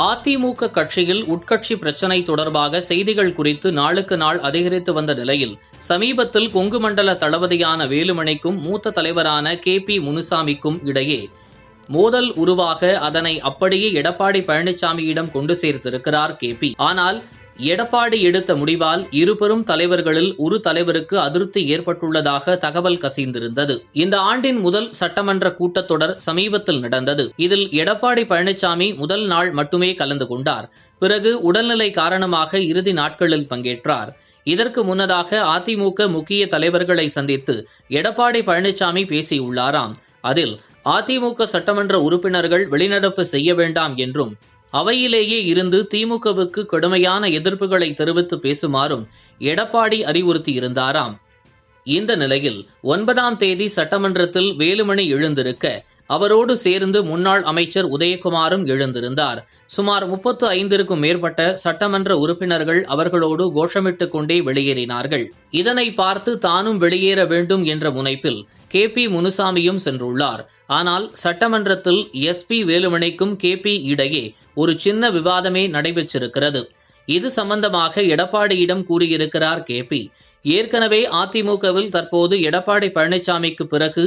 அதிமுக கட்சியில் உட்கட்சி பிரச்சினை தொடர்பாக செய்திகள் குறித்து நாளுக்கு நாள் அதிகரித்து வந்த நிலையில் சமீபத்தில் கொங்கு மண்டல தளபதியான வேலுமணிக்கும் மூத்த தலைவரான KP முனுசாமிக்கும் இடையே மோதல் உருவாக அதனை அப்படியே எடப்பாடி பழனிசாமியிடம் கொண்டு சேர்த்திருக்கிறார் KP. ஆனால் எடப்பாடி எடுத்த முடிவால் இருபெரும் தலைவர்களில் ஒரு தலைவருக்கு அதிருப்தி ஏற்பட்டுள்ளதாக தகவல் கசிந்திருந்தது. இந்த ஆண்டின் முதல் சட்டமன்ற கூட்டத்தொடர் சமீபத்தில் நடந்தது. இதில் எடப்பாடி பழனிசாமி முதல் நாள் மட்டுமே கலந்து கொண்டார். பிறகு உடல்நிலை காரணமாக இறுதி நாட்களில் பங்கேற்றார். இதற்கு முன்னதாக அதிமுக முக்கிய தலைவர்களை சந்தித்து எடப்பாடி பழனிசாமி பேசியுள்ளாராம். அதில் அதிமுக சட்டமன்ற உறுப்பினர்கள் வெளிநடப்பு செய்ய வேண்டாம் என்றும் அவையிலேயே இருந்து திமுகவுக்கு கடுமையான எதிர்ப்புகளை தெரிவித்து பேசுமாறும் எடப்பாடி அறிவுறுத்தியிருந்தாராம். இந்த நிலையில் 9ஆம் தேதி சட்டமன்றத்தில் வேலுமணி எழுந்திருக்க அவரோடு சேர்ந்து முன்னாள் அமைச்சர் உதயகுமாரும் எழுந்திருந்தார். சுமார் 35க்கும் மேற்பட்ட சட்டமன்ற உறுப்பினர்கள் அவர்களோடு கோஷமிட்டுக் கொண்டே வெளியேறினார்கள். இதனை பார்த்து தானும் வெளியேற வேண்டும் என்ற முனைப்பில் KP முனுசாமியும் சென்றுள்ளார். ஆனால் சட்டமன்றத்தில் SP வேலுமணிக்கும் KP இடையே ஒரு சின்ன விவாதமே நடைபெற்றிருக்கிறது. இது சம்பந்தமாக எடப்பாடியிடம் கூறியிருக்கிறார் KP. ஏற்கனவே அதிமுகவில் தற்போது எடப்பாடி பழனிசாமிக்கு பிறகு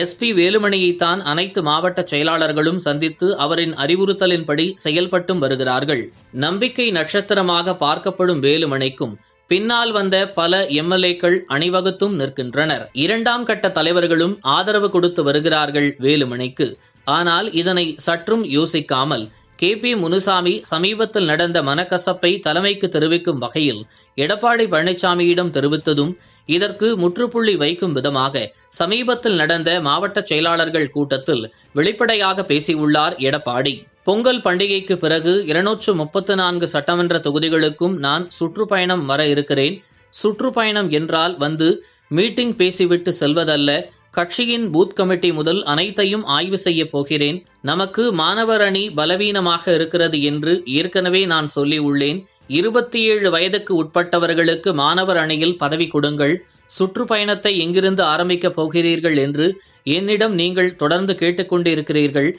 SP வேலுமணியைத்தான் அனைத்து மாவட்ட செயலாளர்களும் சந்தித்து அவரின் அறிவுறுத்தலின்படி செயல்பட்டும் வருகிறார்கள். நம்பிக்கை நட்சத்திரமாக பார்க்கப்படும் வேலுமணிக்கும் பின்னால் வந்த பல MLAக்கள் அணிவகுத்தும் நிற்கின்றனர். 2ஆம் கட்ட தலைவர்களும் ஆதரவு கொடுத்து வருகிறார்கள் வேலுமணிக்கு. ஆனால் இதனை சற்றும் யோசிக்காமல் KP முனுசாமி சமீபத்தில் நடந்த மனக்கசப்பை தலைமைக்கு தெரிவிக்கும் வகையில் எடப்பாடி பழனிசாமியிடம் தெரிவித்ததும் இதற்கு முற்றுப்புள்ளி வைக்கும் விதமாக சமீபத்தில் நடந்த மாவட்ட செயலாளர்கள் கூட்டத்தில் வெளிப்படையாக பேசியுள்ளார் எடப்பாடி. பொங்கல் பண்டிகைக்கு பிறகு 234 சட்டமன்ற தொகுதிகளுக்கும் நான் சுற்றுப்பயணம் வர இருக்கிறேன். சுற்றுப்பயணம் என்றால் வந்து மீட்டிங் பேசிவிட்டு செல்வதல்ல. கட்சியின் பூத் கமிட்டி முதல் அனைத்தையும் ஆய்வு செய்ய போகிறேன். நமக்கு மாணவர் அணி பலவீனமாக இருக்கிறது என்று ஏற்கனவே நான் சொல்லியுள்ளேன். 27 வயதுக்கு உட்பட்டவர்களுக்கு மாணவர் அணியில் பதவி கொடுங்கள். சுற்றுப்பயணத்தை எங்கிருந்து ஆரம்பிக்கப் போகிறீர்கள் என்று என்னிடம் நீங்கள் தொடர்ந்து கேட்டுக்கொண்டிருக்கிறீர்கள்.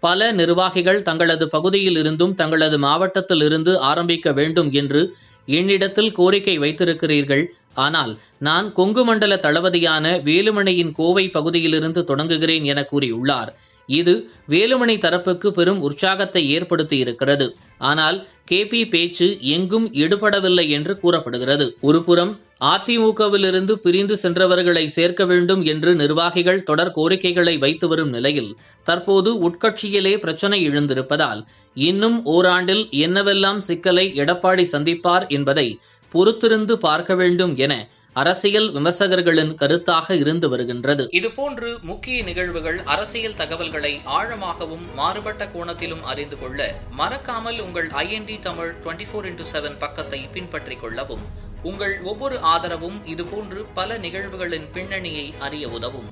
பல நிர்வாகிகள் தங்களது பகுதியில் இருந்தும் தங்களது மாவட்டத்தில் இருந்து ஆரம்பிக்க வேண்டும் என்று என்னிடத்தில் கோரிக்கை வைத்திருக்கிறீர்கள். ஆனால் நான் கொங்கு மண்டல தளபதியான வேலுமணியின் கோவை பகுதியிலிருந்து தொடங்குகிறேன் என கூறியுள்ளார். இது வேலுமணி தரப்புக்கு பெரும் உற்சாகத்தை ஏற்படுத்தியிருக்கிறது. ஆனால் KP பேச்சு எங்கும் எடுபடவில்லை என்று கூறப்படுகிறது. ஒருபுறம் அதிமுகவிலிருந்து பிரிந்து சென்றவர்களை சேர்க்க வேண்டும் என்று நிர்வாகிகள் தொடர் கோரிக்கைகளை வைத்து வரும் நிலையில் தற்போது உட்கட்சியிலே பிரச்சனை எழுந்திருப்பதால் இன்னும் ஓராண்டில் என்னவெல்லாம் சிக்கலை எடப்பாடி சந்திப்பார் என்பதை பொறுத்திருந்து பார்க்க வேண்டும் என அரசியல் விமர்சகர்களின் கருத்தாக இருந்து வருகின்றது. இதுபோன்று முக்கிய நிகழ்வுகள், அரசியல் தகவல்களை ஆழமாகவும் மாறுபட்ட கோணத்திலும் அறிந்து கொள்ள மறக்காமல் உங்கள் IND தமிழ் 24/7 பக்கத்தை பின்பற்றிக் கொள்ளவும். உங்கள் ஒவ்வொரு ஆதரவும் இதுபோன்று பல நிகழ்வுகளின் பின்னணியை அறிய உதவும்.